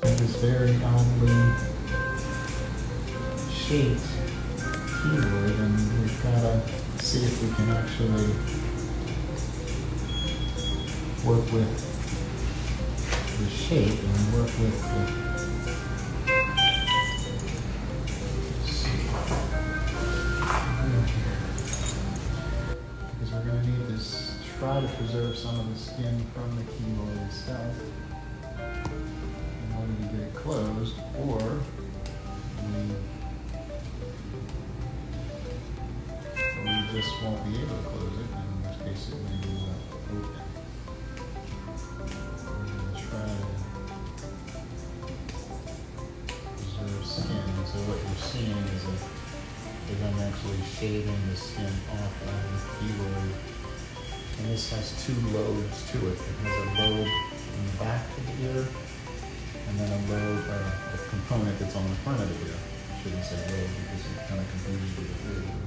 This very oddly shaped keloid, and we've got to see if we can actually work with the shape and work with the because we're going to need to try to preserve some of the skin from the keloid itself in order to get it closed, or we just won't be able to close it, in which case it may be left open. We're going to try to preserve skin. So what you're seeing is I'm actually shaving the skin off of the keloid. And this has two lobes to it. It has a lobe in the back of the ear, and then a lobe, a component that's on the front of the ear. I shouldn't say lobe because it kind of confuses with the third lobe.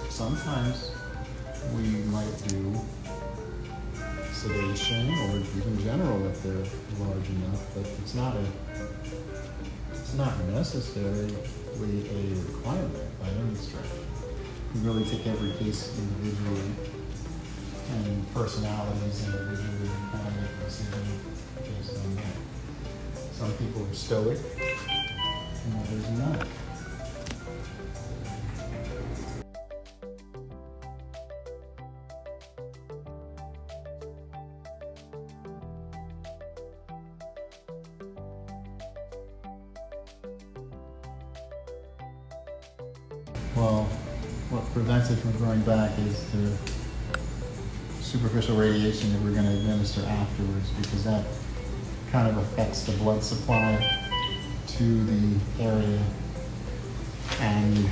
Sometimes we might do sedation or even general if they're large enough, but it's not necessarily a requirement by any stretch. We really take every case individually and personalities individually and kind of make a decision based on that. Some people are stoic and others not. Well, what prevents it from growing back is the superficial radiation that we're going to administer afterwards, because that kind of affects the blood supply to the area, and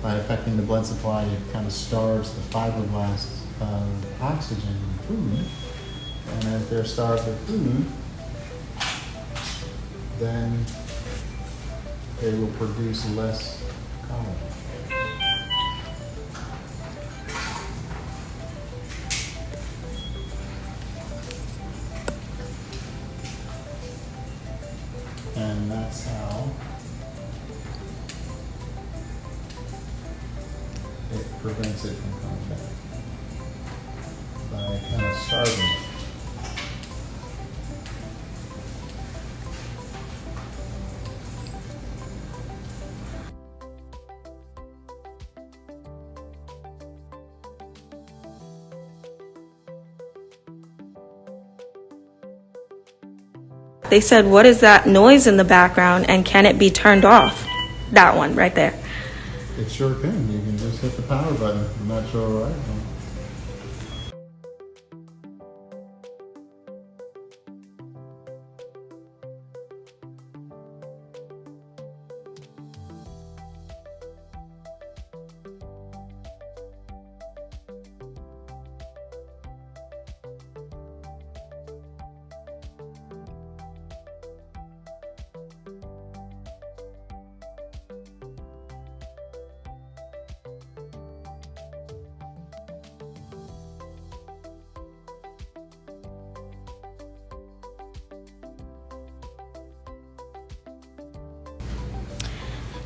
by affecting the blood supply it kind of starves the fibroblasts of oxygen and food, and as they're starved of food, then they will produce less collagen. And that's how it prevents it from coming back, by kind of starving it. They said, what is that noise in the background and can it be turned off? That one right there. It sure can. You can just hit the power button. I'm not sure why.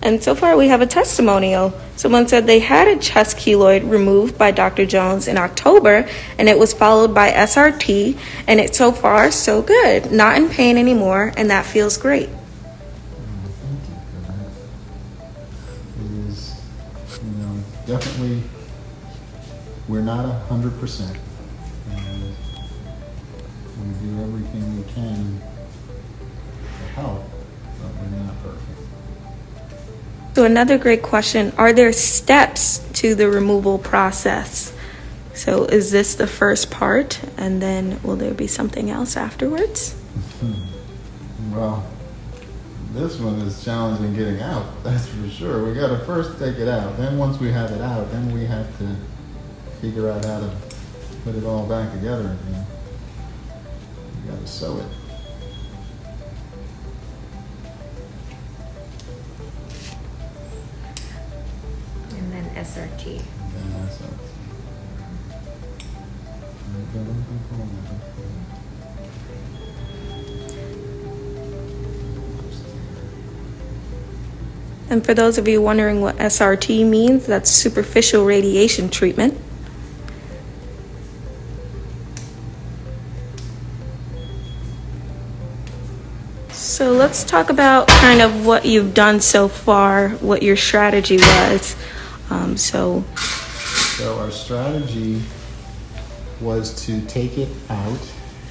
And so far we have a testimonial. Someone said they had a chest keloid removed by Dr. Jones in October, and it was followed by SRT, and it's so far so good. Not in pain anymore, and that feels great. Thank you for that. It is, definitely, we're not 100%. And we do everything we can to help, but we're not perfect. So another great question, are there steps to the removal process? So is this the first part, and then will there be something else afterwards? Well, this one is challenging getting out, that's for sure. We gotta first take it out. Then once we have it out, then we have to figure out how to put it all back together again. We gotta sew it. SRT. And then SRT. And for those of you wondering what SRT means, that's superficial radiation treatment. So let's talk about kind of what you've done so far, what your strategy was. So our strategy was to take it out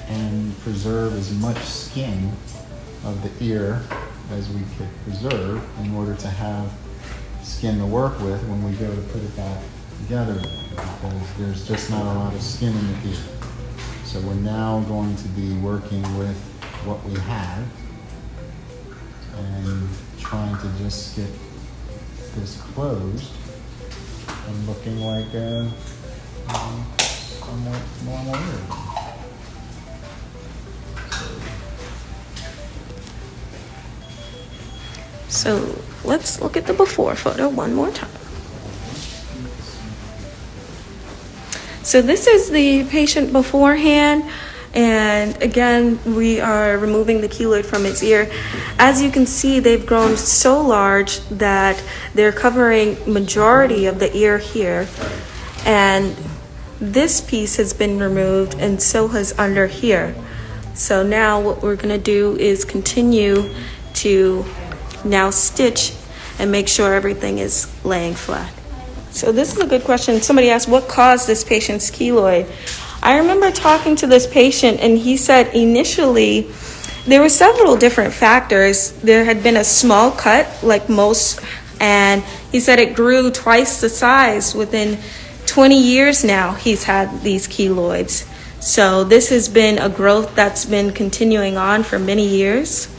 and preserve as much skin of the ear as we could preserve in order to have skin to work with when we go to put it back together, because there's just not a lot of skin in the ear. So we're now going to be working with what we have and trying to just get this closed and looking like a somewhat normal ear. So let's look at the before photo one more time. So this is the patient beforehand, and again, we are removing the keloid from its ear. As you can see, they've grown so large that they're covering majority of the ear here, and this piece has been removed, and so has under here. So now what we're going to do is continue to now stitch and make sure everything is laying flat. So this is a good question. Somebody asked, what caused this patient's keloid? I remember talking to this patient, and he said initially there were several different factors. There had been a small cut, like most, and he said it grew twice the size. Within 20 years now, he's had these keloids. So this has been a growth that's been continuing on for many years.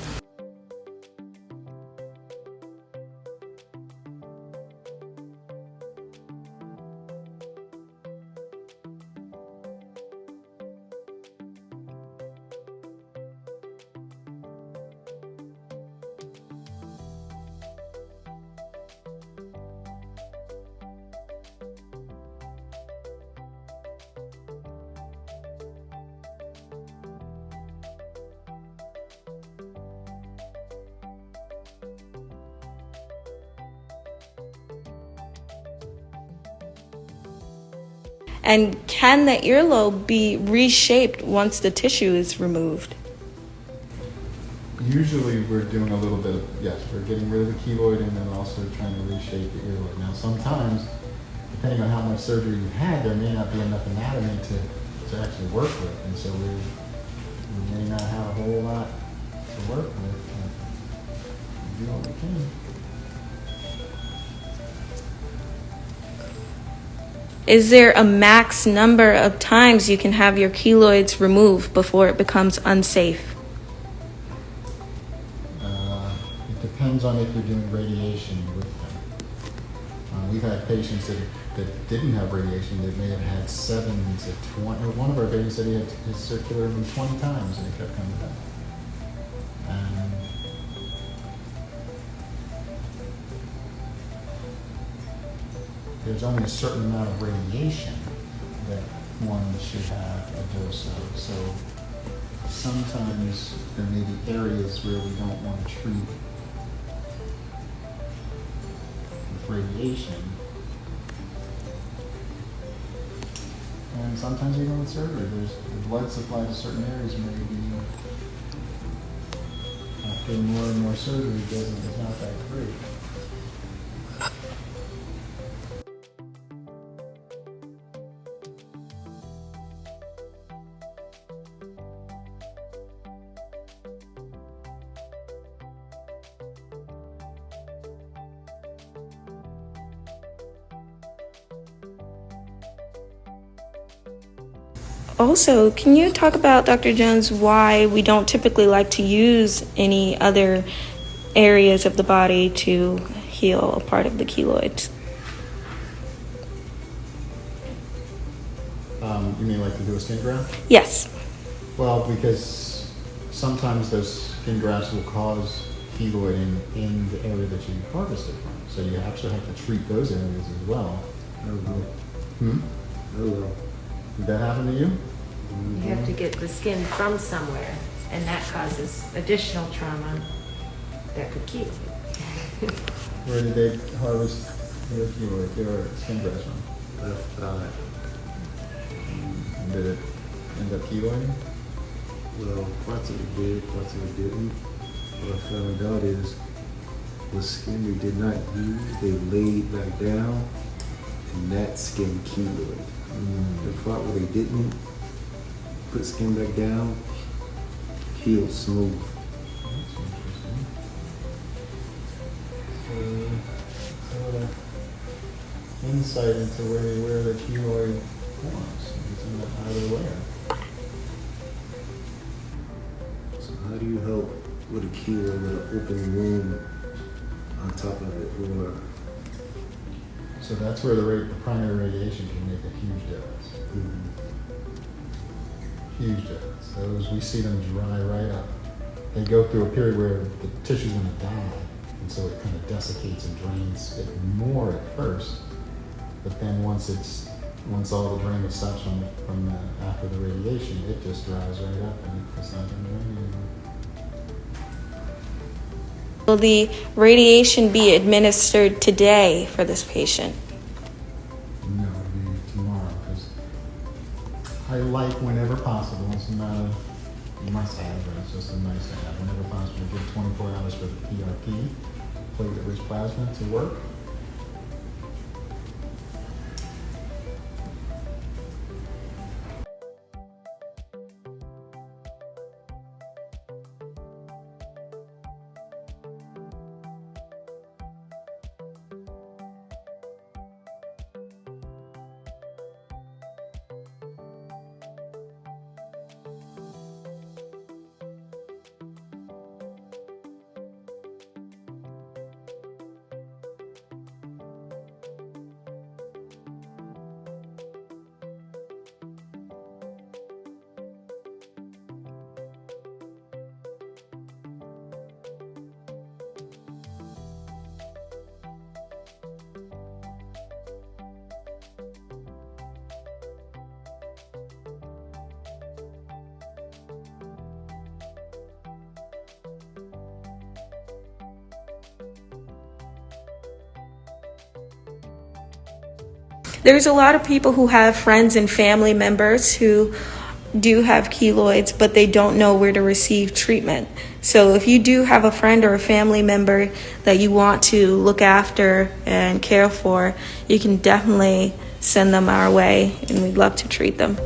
And can the earlobe be reshaped once the tissue is removed? Usually we're doing a little bit of, yes, we're getting rid of the keloid and then also trying to reshape the earlobe. Now sometimes, depending on how much surgery you've had, there may not be enough anatomy to actually work with. And so we may not have a whole lot to work with. But we do what we can. Is there a max number of times you can have your keloids removed before it becomes unsafe? It depends on if you're doing radiation with them. We've had patients that didn't have radiation that may have had 7 to 20. One of our babies said he had his circular removed 20 times and it kept coming back. There's only a certain amount of radiation that one should have a dose of. So sometimes there may be areas where we don't want to treat with radiation. And sometimes even with surgery, there's the blood supply to certain areas may be after more and more surgery it's not that great. Also, can you talk about, Dr. Jones, why we don't typically like to use any other areas of the body to heal a part of the keloids? You mean like to do a skin graft? Yes. Well, because sometimes those skin grafts will cause keloid in the area that you harvested from. So you actually have to treat those areas as well. Hello. Did that happen to you? You have to get the skin from somewhere, and that causes additional trauma that could keep it. Where did they harvest your keloid, your skin grafts from? Left thigh. And did it end up keloiding? Well, parts of it did, parts of it didn't. What I found out is the skin they did not use, they laid back down, and that skin keloid. The part where they didn't put skin back down, healed smooth. That's interesting. So insight into where the keloid forms. It's in the outer layer. So how do you help with a keloid with an open wound on top of it, or So that's where the primary radiation can make a huge difference. Huge difference. Those, we see them dry right up. They go through a period where the tissue's gonna die, and so it kind of desiccates and drains it more at first. But then once all the drainage stops from after the radiation, it just dries right up and it's not gonna drain anymore. Will the radiation be administered today for this patient? No, it'll be tomorrow, because I like whenever possible, it's not a must-have, but it's just a nice-to-have. Whenever possible, give 24 hours for the PRP, platelet-rich plasma, to work. There's a lot of people who have friends and family members who do have keloids, but they don't know where to receive treatment. So if you do have a friend or a family member that you want to look after and care for, you can definitely send them our way, and we'd love to treat them.